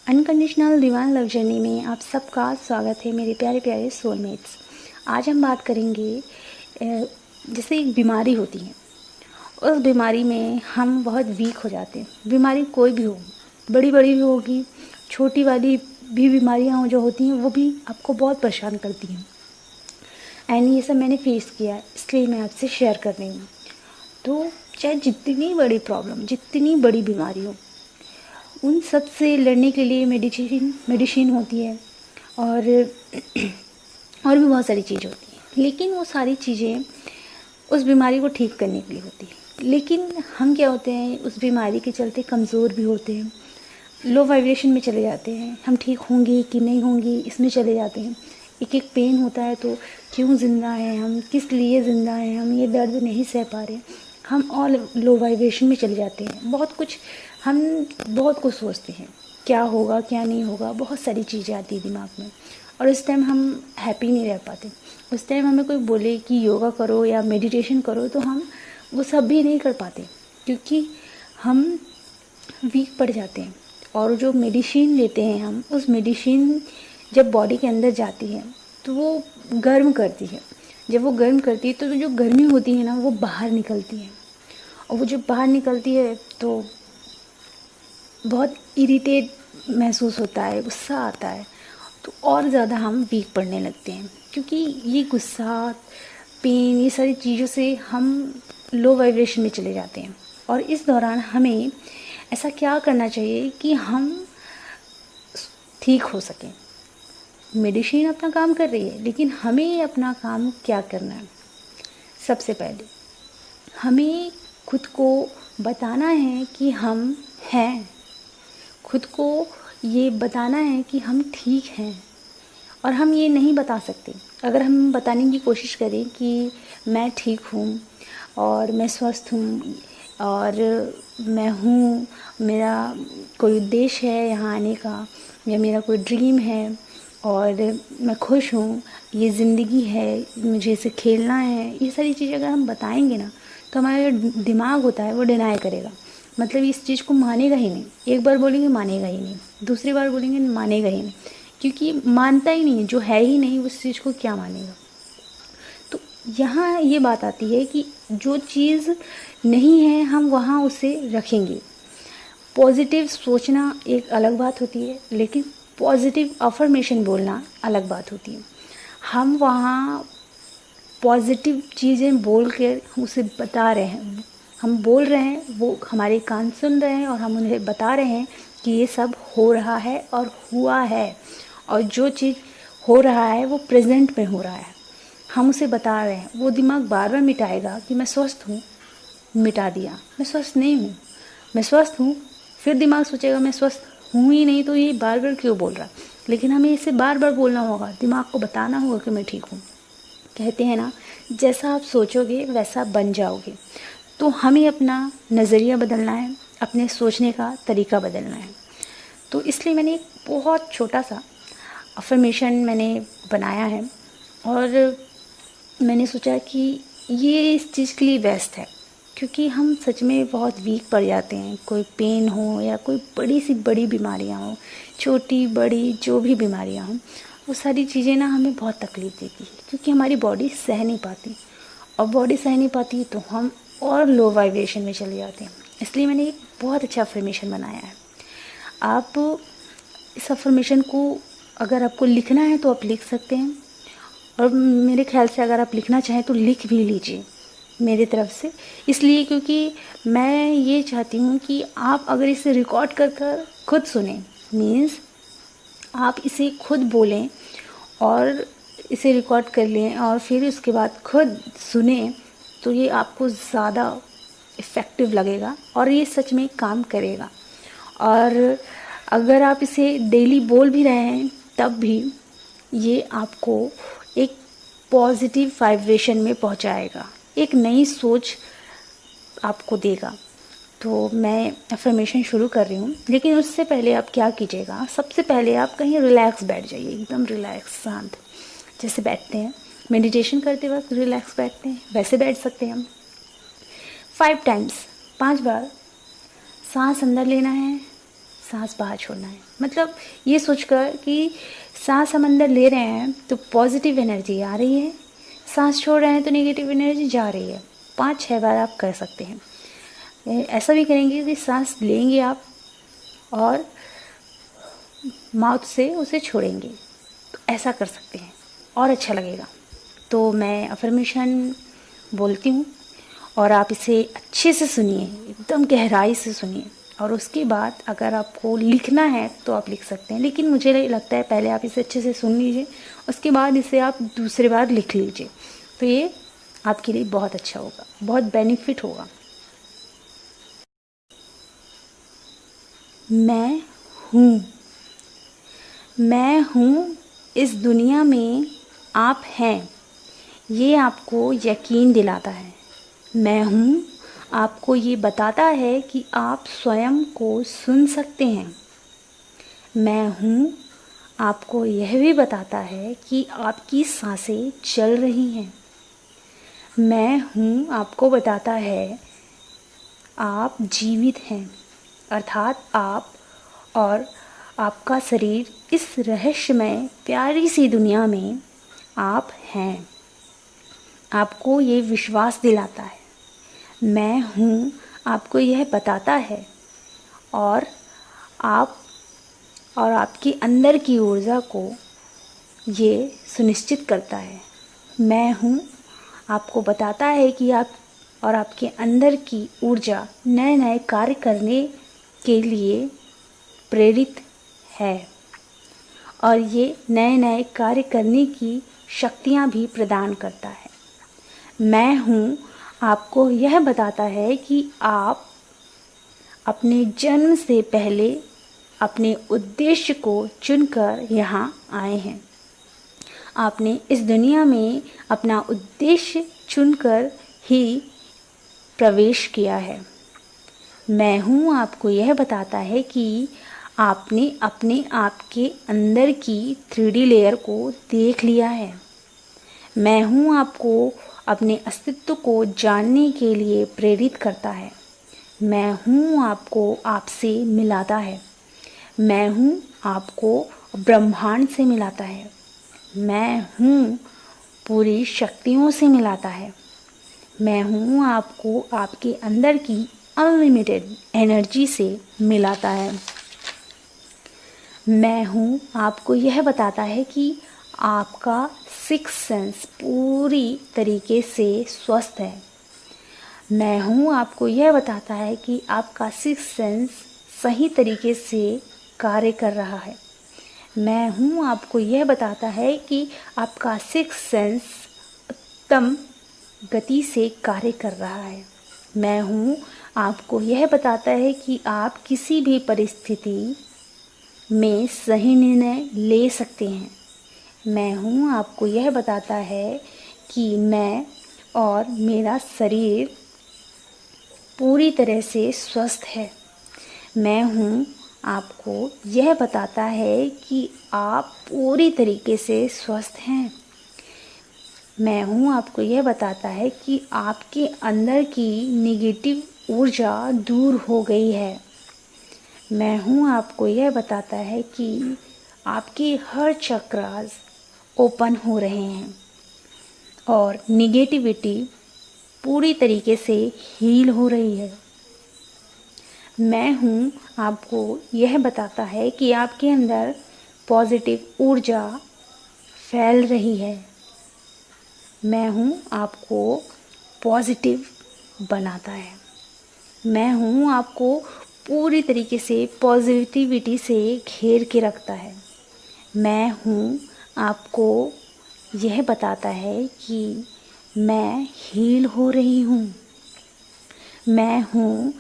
Unconditional divine love journey में आप सबका स्वागत है मेरे प्यारे प्यारे सोलमेट्स। आज हम बात करेंगे जैसे एक बीमारी होती है, उस बीमारी में हम बहुत वीक हो जाते हैं। बीमारी कोई भी हो, बड़ी बड़ी भी होगी, छोटी वाली भी बीमारियाँ जो होती हैं वो भी आपको बहुत परेशान करती हैं। एंड ये सब मैंने फेस किया, इसलिए मैं आपसे शेयर कर रही हूँ। तो चाहे जितनी बड़ी प्रॉब्लम, जितनी बड़ी बीमारी हो, उन सब से लड़ने के लिए मेडिसिन होती है और भी बहुत सारी चीज़ होती हैं। लेकिन वो सारी चीज़ें उस बीमारी को ठीक करने के लिए होती है। लेकिन हम क्या होते हैं, उस बीमारी के चलते कमज़ोर भी होते हैं, लो वाइब्रेशन में चले जाते हैं। हम ठीक होंगे कि नहीं होंगे इसमें चले जाते हैं। एक एक पेन होता है तो क्यों ज़िंदा हैं हम, किस लिए ज़िंदा हैं हम, ये दर्द नहीं सह पा रहे, हम और लो वाइब्रेशन में चले जाते हैं। हम बहुत कुछ सोचते हैं, क्या होगा क्या नहीं होगा, बहुत सारी चीज़ें आती है दिमाग में। और उस टाइम हम हैप्पी नहीं रह पाते। उस टाइम हमें कोई बोले कि योगा करो या मेडिटेशन करो तो हम वो सब भी नहीं कर पाते, क्योंकि हम वीक पड़ जाते हैं। और जो मेडिसिन लेते हैं हम, उस मेडिसिन जब बॉडी के अंदर जाती है तो वो गर्म करती है। जब वो गर्म करती है तो जो गर्मी होती है ना, वो बाहर निकलती है। और वो जब बाहर निकलती है तो बहुत इरिटेट महसूस होता है, गुस्सा आता है, तो और ज़्यादा हम वीक पड़ने लगते हैं। क्योंकि ये गुस्सा, पेन, ये सारी चीज़ों से हम लो वाइब्रेशन में चले जाते हैं। और इस दौरान हमें ऐसा क्या करना चाहिए कि हम ठीक हो सकें। मेडिसिन अपना काम कर रही है, लेकिन हमें अपना काम क्या करना है। सबसे पहले हमें खुद को बताना है कि हम हैं, खुद को ये बताना है कि हम ठीक हैं। और हम ये नहीं बता सकते अगर हम बताने की कोशिश करें कि मैं ठीक हूँ और मैं स्वस्थ हूँ और मैं हूँ, मेरा कोई उद्देश्य है यहाँ आने का, या मेरा कोई ड्रीम है और मैं खुश हूँ, ये ज़िंदगी है, मुझे इसे खेलना है। ये सारी चीज़ें अगर हम बताएंगे ना, तो हमारा जो दिमाग होता है वो डिनाई करेगा, मतलब इस चीज़ को मानेगा ही नहीं। एक बार बोलेंगे मानेगा ही नहीं, दूसरी बार बोलेंगे मानेगा ही नहीं, क्योंकि मानता ही नहीं है। जो है ही नहीं उस चीज़ को क्या मानेगा। तो यहाँ ये बात आती है कि जो चीज़ नहीं है हम वहाँ उसे रखेंगे। पॉजिटिव सोचना एक अलग बात होती है, लेकिन पॉजिटिव अफर्मेशन बोलना अलग बात होती है। हम वहाँ पॉजिटिव चीज़ें बोल कर हम उसे बता रहे हैं, हम बोल रहे हैं, वो हमारे कान सुन रहे हैं और हम उन्हें बता रहे हैं कि ये सब हो रहा है और हुआ है। और जो चीज़ हो रहा है वो प्रेजेंट में हो रहा है, हम उसे बता रहे हैं। वो दिमाग बार बार मिटाएगा कि मैं स्वस्थ हूँ, मिटा दिया, मैं स्वस्थ नहीं हूँ, मैं स्वस्थ हूँ। फिर दिमाग सोचेगा मैं स्वस्थ हूँ ही नहीं, तो ये बार बार क्यों बोल रहा। लेकिन हमें इसे बार बार बोलना होगा, दिमाग को बताना होगा कि मैं ठीक हूँ। कहते हैं ना, जैसा आप सोचोगे वैसा बन जाओगे। तो हमें अपना नज़रिया बदलना है, अपने सोचने का तरीका बदलना है। तो इसलिए मैंने एक बहुत छोटा सा अफर्मेशन मैंने बनाया है और मैंने सोचा कि ये इस चीज़ के लिए बेस्ट है, क्योंकि हम सच में बहुत वीक पड़ जाते हैं। कोई पेन हो या कोई बड़ी सी बड़ी बीमारियाँ हो, छोटी बड़ी जो भी बीमारियाँ हों, वो सारी चीज़ें ना हमें बहुत तकलीफ़ देती है, क्योंकि हमारी बॉडी सह नहीं पाती। और बॉडी सह नहीं पाती तो हम और लो वाइब्रेशन में चले जाते हैं। इसलिए मैंने एक बहुत अच्छा अफर्मेशन बनाया है। आप इस अफर्मेशन को अगर आपको लिखना है तो आप लिख सकते हैं, और मेरे ख्याल से अगर आप लिखना चाहें तो लिख भी लीजिए मेरी तरफ से। इसलिए क्योंकि मैं ये चाहती हूँ कि आप अगर इसे रिकॉर्ड कर कर खुद सुने, मीन्स आप इसे खुद बोलें और इसे रिकॉर्ड कर लें और फिर उसके बाद खुद सुने, तो ये आपको ज़्यादा इफ़ेक्टिव लगेगा और ये सच में काम करेगा। और अगर आप इसे डेली बोल भी रहे हैं तब भी ये आपको एक पॉजिटिव वाइब्रेशन में पहुंचाएगा, एक नई सोच आपको देगा। तो मैं अफर्मेशन शुरू कर रही हूँ, लेकिन उससे पहले आप क्या कीजिएगा, सबसे पहले आप कहीं रिलैक्स बैठ जाइए, एकदम रिलैक्स शांत, जैसे बैठते हैं मेडिटेशन करते वक्त रिलैक्स बैठते हैं वैसे बैठ सकते हैं हम। 5 टाइम्स, 5 बार सांस अंदर लेना है, सांस बाहर छोड़ना है। मतलब ये सोचकर कि सांस हम अंदर ले रहे हैं तो पॉजिटिव एनर्जी आ रही है, सांस छोड़ रहे हैं तो नेगेटिव एनर्जी जा रही है। 5-6 बार आप कर सकते हैं। ऐसा भी करेंगे कि सांस लेंगे आप और माउथ से उसे छोड़ेंगे, तो ऐसा कर सकते हैं और अच्छा लगेगा। तो मैं अफर्मेशन बोलती हूँ और आप इसे अच्छे से सुनिए, एकदम गहराई से सुनिए, और उसके बाद अगर आपको लिखना है तो आप लिख सकते हैं, लेकिन मुझे लगता है पहले आप इसे अच्छे से सुन लीजिए, उसके बाद इसे आप दूसरी बार लिख लीजिए, तो ये आपके लिए बहुत अच्छा होगा, बहुत बेनिफिट होगा। मैं हूँ, मैं हूँ इस दुनिया में, आप हैं, ये आपको यकीन दिलाता है। मैं हूँ आपको ये बताता है कि आप स्वयं को सुन सकते हैं। मैं हूँ आपको यह भी बताता है कि आपकी सांसें चल रही हैं। मैं हूँ आपको बताता है आप जीवित हैं, अर्थात आप और आपका शरीर इस रहस्यमय प्यारी सी दुनिया में आप हैं। आपको ये विश्वास दिलाता है। मैं हूँ आपको यह बताता है और आप और आपके अंदर की ऊर्जा को ये सुनिश्चित करता है। मैं हूँ आपको बताता है कि आप और आपके अंदर की ऊर्जा नए नए कार्य करने के लिए प्रेरित है और ये नए नए कार्य करने की शक्तियाँ भी प्रदान करता है। मैं हूँ आपको यह बताता है कि आप अपने जन्म से पहले अपने उद्देश्य को चुनकर यहाँ आए हैं। आपने इस दुनिया में अपना उद्देश्य चुनकर ही प्रवेश किया है। मैं हूँ आपको यह बताता है कि आपने अपने आप के अंदर की 3D लेयर को देख लिया है। मैं हूँ आपको अपने अस्तित्व को जानने के लिए प्रेरित करता है। मैं हूँ आपको आपसे मिलाता है। मैं हूँ आपको ब्रह्मांड से मिलाता है। मैं हूँ पूरी शक्तियों से मिलाता है। मैं हूँ आपको आपके अंदर की अनलिमिटेड एनर्जी से मिलाता है। मैं हूँ आपको यह बताता है कि आपका सिक्स सेंस पूरी तरीके से स्वस्थ है। मैं हूँ आपको यह बताता है कि आपका सिक्स सेंस सही तरीके से कार्य कर रहा है। मैं हूँ आपको यह बताता है कि आपका सिक्स सेंस उत्तम गति से कार्य कर रहा है। मैं हूँ आपको यह बताता है कि आप किसी भी परिस्थिति में सही निर्णय ले सकते हैं। मैं हूँ आपको यह बताता है कि मैं और मेरा शरीर पूरी तरह से स्वस्थ है। मैं हूँ आपको यह बताता है कि आप पूरी तरीके से स्वस्थ हैं। मैं हूँ आपको यह बताता है कि आपके अंदर की नेगेटिव ऊर्जा दूर हो गई है। मैं हूँ आपको यह बताता है कि आपके हर चक्रास ओपन हो रहे हैं और नेगेटिविटी पूरी तरीके से हील हो रही है। मैं हूँ आपको यह बताता है कि आपके अंदर पॉजिटिव ऊर्जा फैल रही है। मैं हूँ आपको पॉजिटिव बनाता है। मैं हूँ आपको पूरी तरीके से पॉजिटिविटी से घेर के रखता है। मैं हूँ आपको यह बताता है कि मैं हील हो रही हूँ। मैं हूँ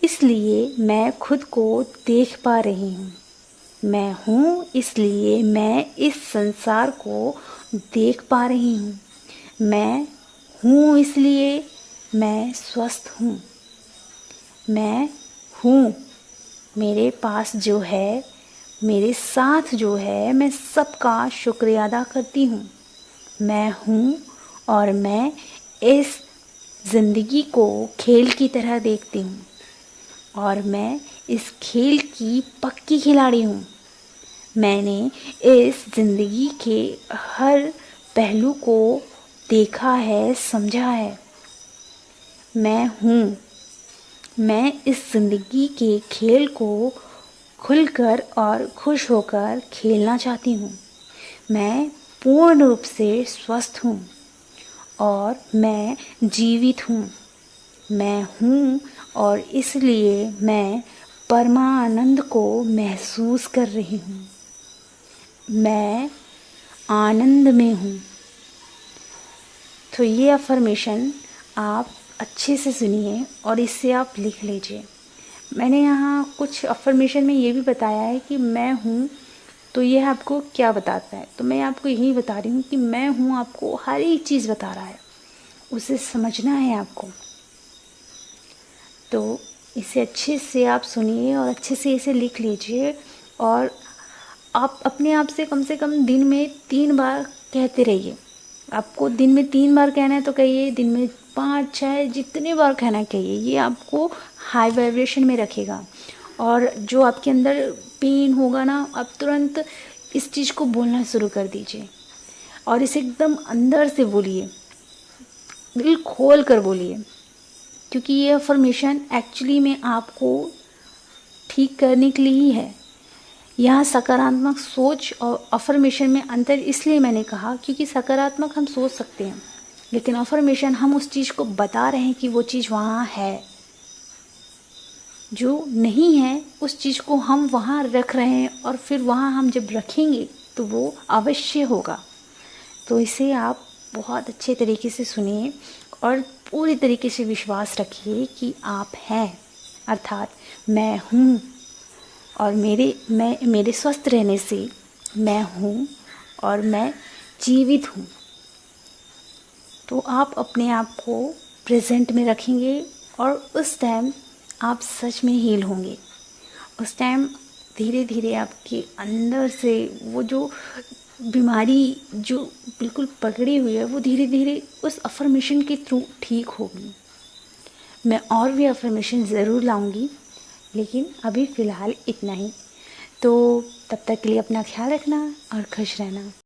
इसलिए मैं खुद को देख पा रही हूँ। मैं हूँ इसलिए मैं इस संसार को देख पा रही हूँ। मैं हूँ इसलिए मैं स्वस्थ हूँ। मैं हूँ, मेरे पास जो है, मेरे साथ जो है, मैं सबका शुक्रिया अदा करती हूँ। मैं हूँ और मैं इस ज़िंदगी को खेल की तरह देखती हूँ और मैं इस खेल की पक्की खिलाड़ी हूँ। मैंने इस ज़िंदगी के हर पहलू को देखा है, समझा है। मैं इस ज़िंदगी के खेल को खुलकर और खुश होकर खेलना चाहती हूँ। मैं पूर्ण रूप से स्वस्थ हूँ और मैं जीवित हूँ। मैं हूँ और इसलिए मैं परमानंद को महसूस कर रही हूँ। मैं आनंद में हूँ। तो ये अफ़र्मेशन आप अच्छे से सुनिए और इसे आप लिख लीजिए। मैंने यहाँ कुछ अफ़र्मेशन में ये भी बताया है कि मैं हूँ, तो ये आपको क्या बताता है। तो मैं आपको यही बता रही हूँ कि मैं हूँ आपको हर एक चीज़ बता रहा है, उसे समझना है आपको। तो इसे अच्छे से आप सुनिए और अच्छे से इसे लिख लीजिए और आप अपने आप से कम दिन में 3 बार कहते रहिए। आपको दिन में 3 बार कहना है तो कहिए, दिन में 5, 6 जितने बार कहना है कहिए। ये आपको हाई वाइब्रेशन में रखेगा और जो आपके अंदर पेन होगा ना, आप तुरंत इस चीज़ को बोलना शुरू कर दीजिए और इसे एकदम अंदर से बोलिए, दिल खोल कर बोलिए, क्योंकि ये अफर्मेशन एक्चुअली में आपको ठीक करने के लिए ही है। यहाँ सकारात्मक सोच और अफर्मेशन में अंतर इसलिए मैंने कहा क्योंकि सकारात्मक हम सोच सकते हैं, लेकिन अफर्मेशन हम उस चीज़ को बता रहे हैं कि वो चीज़ वहाँ है। जो नहीं है उस चीज़ को हम वहाँ रख रहे हैं और फिर वहाँ हम जब रखेंगे तो वो अवश्य होगा। तो इसे आप बहुत अच्छे तरीके से सुनिए और पूरी तरीके से विश्वास रखिए कि आप हैं, अर्थात मैं हूँ और मेरे स्वस्थ रहने से मैं हूँ और मैं जीवित हूँ। तो आप अपने आप को प्रेजेंट में रखेंगे और उस टाइम आप सच में हील होंगे। उस टाइम धीरे धीरे आपके अंदर से वो जो बीमारी जो बिल्कुल पकड़ी हुई है वो धीरे धीरे उस अफर्मेशन के थ्रू ठीक होगी। मैं और भी अफर्मेशन ज़रूर लाऊंगी, लेकिन अभी फ़िलहाल इतना ही। तो तब तक के लिए अपना ख्याल रखना और खुश रहना।